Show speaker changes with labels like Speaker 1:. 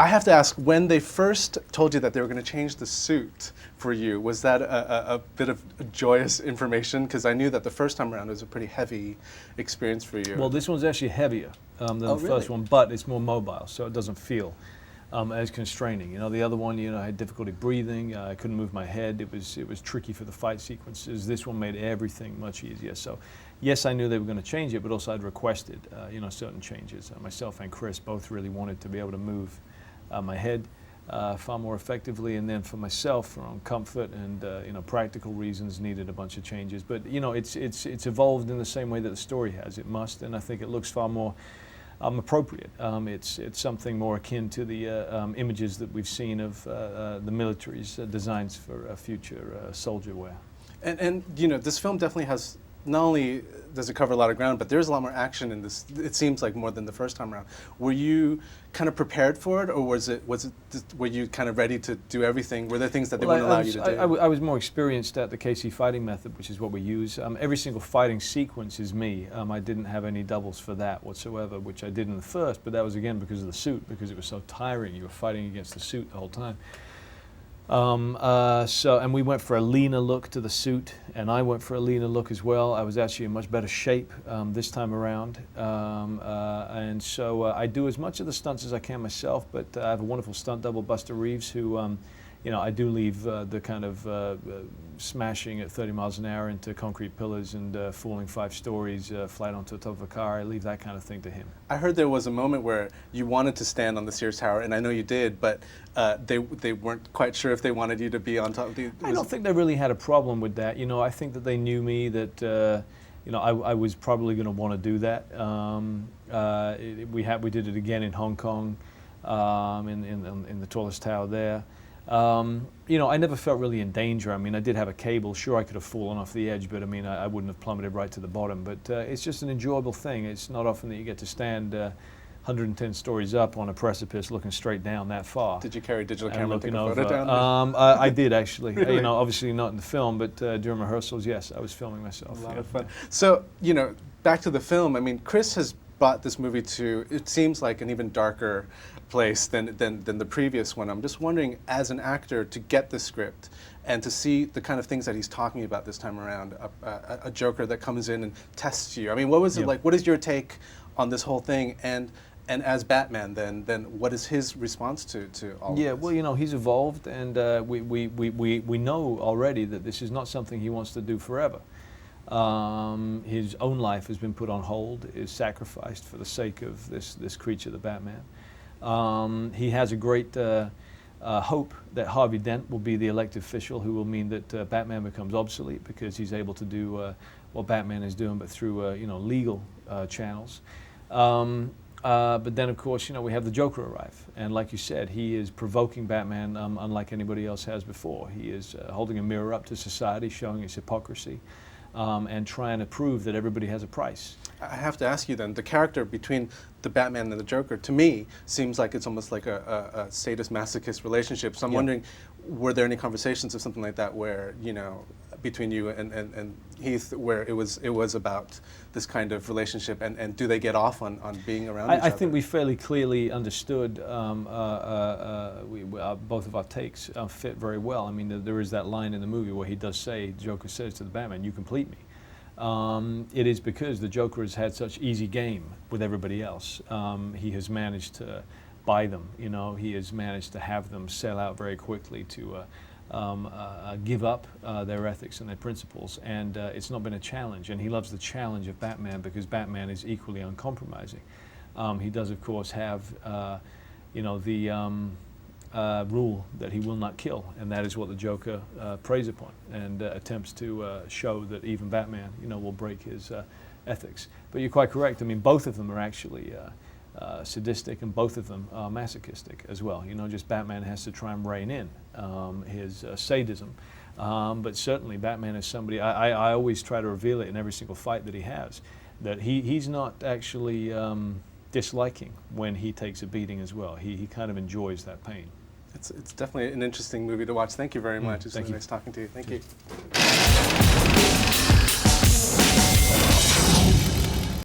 Speaker 1: I have to ask, when they first told you that they were going to change the suit for you, was that a bit of joyous information? Because I knew that the first time around it was a pretty heavy experience for you.
Speaker 2: Well, this one's actually heavier than the first one, but it's more mobile, so it doesn't feel as constraining. You know, the other one, I had difficulty breathing. I couldn't move my head. It was tricky for the fight sequences. This one made everything much easier. So, yes, I knew they were going to change it, but also I'd requested, certain changes. Myself and Chris both really wanted to be able to move my head far more effectively, and then for myself, for own comfort and practical reasons, needed a bunch of changes. But it's evolved in the same way that the story has. It must, and I think it looks far more appropriate. It's something more akin to the images that we've seen of the military's designs for future soldier wear.
Speaker 1: And this film definitely has, not only does it cover a lot of ground, but there's a lot more action in this. It seems like more than the first time around. Were you kind of prepared for it, or were you kind of ready to do everything? Were there things that they wouldn't allow you to do?
Speaker 2: I was more experienced at the KC fighting method, which is what we use. Every single fighting sequence is me. I didn't have any doubles for that whatsoever, which I did in the first, but that was again because of the suit, because it was so tiring. You were fighting against the suit the whole time. And we went for a leaner look to the suit, and I went for a leaner look as well. I was actually in much better shape this time around, and so I do as much of the stunts as I can myself, but I have a wonderful stunt double, Buster Reeves, who I do leave the kind of smashing at 30 miles an hour into concrete pillars and falling 5 stories, flight onto the top of a car. I leave that kind of thing to him.
Speaker 1: I heard there was a moment where you wanted to stand on the Sears Tower, and I know you did, but they weren't quite sure if they wanted you to be on top of the...
Speaker 2: I don't think they really had a problem with that. I think that they knew me, that I was probably going to want to do that. We did it again in Hong Kong, in the tallest tower there. I never felt really in danger. I mean, I did have a cable. Sure, I could have fallen off the edge, but I mean, I wouldn't have plummeted right to the bottom. But it's just an enjoyable thing. It's not often that you get to stand 110 stories up on a precipice looking straight down that far.
Speaker 1: Did you carry a digital camera to take a photo down?
Speaker 2: I did, actually. Really? Obviously not in the film, but during rehearsals, yes, I was filming myself.
Speaker 1: A lot of fun. So, back to the film. I mean, Chris has brought this movie to, it seems like, an even darker place than the previous one. I'm just wondering, as an actor, to get the script and to see the kind of things that he's talking about this time around, a Joker that comes in and tests you. I mean, what was it like? What is your take on this whole thing? And as Batman, then what is his response to all of this?
Speaker 2: Yeah, well, he's evolved, and we know already that this is not something he wants to do forever. His own life has been put on hold, is sacrificed for the sake of this creature, the Batman. He has a great hope that Harvey Dent will be the elected official, who will mean that Batman becomes obsolete because he's able to do what Batman is doing, but through legal channels. But then, of course, we have the Joker arrive, and like you said, he is provoking Batman unlike anybody else has before. He is holding a mirror up to society, showing its hypocrisy, and trying to prove that everybody has a price.
Speaker 1: I have to ask you then, the character between the Batman and the Joker, to me, seems like it's almost like a sadist-masochist relationship. So I'm wondering, were there any conversations of something like that where, between you and Heath, where it was about this kind of relationship, and do they get off on being around each other?
Speaker 2: I think we fairly clearly understood both of our takes fit very well. I mean, there is that line in the movie where he does say, Joker says to the Batman, "You complete me." It is because the Joker has had such easy game with everybody else. He has managed to buy them, he has managed to have them sell out very quickly to give up their ethics and their principles, and it's not been a challenge, and he loves the challenge of Batman because Batman is equally uncompromising. He does, of course, have the rule that he will not kill, and that is what the Joker preys upon and attempts to show that even Batman, will break his ethics. But you're quite correct. I mean, both of them are actually sadistic, and both of them are masochistic as well. Just Batman has to try and rein in his sadism. But certainly Batman is somebody, I always try to reveal it in every single fight that he has, that he's not actually disliking when he takes a beating as well. He kind of enjoys that pain.
Speaker 1: It's definitely an interesting movie to watch. Thank you very much. It's really nice talking to you. Thank you.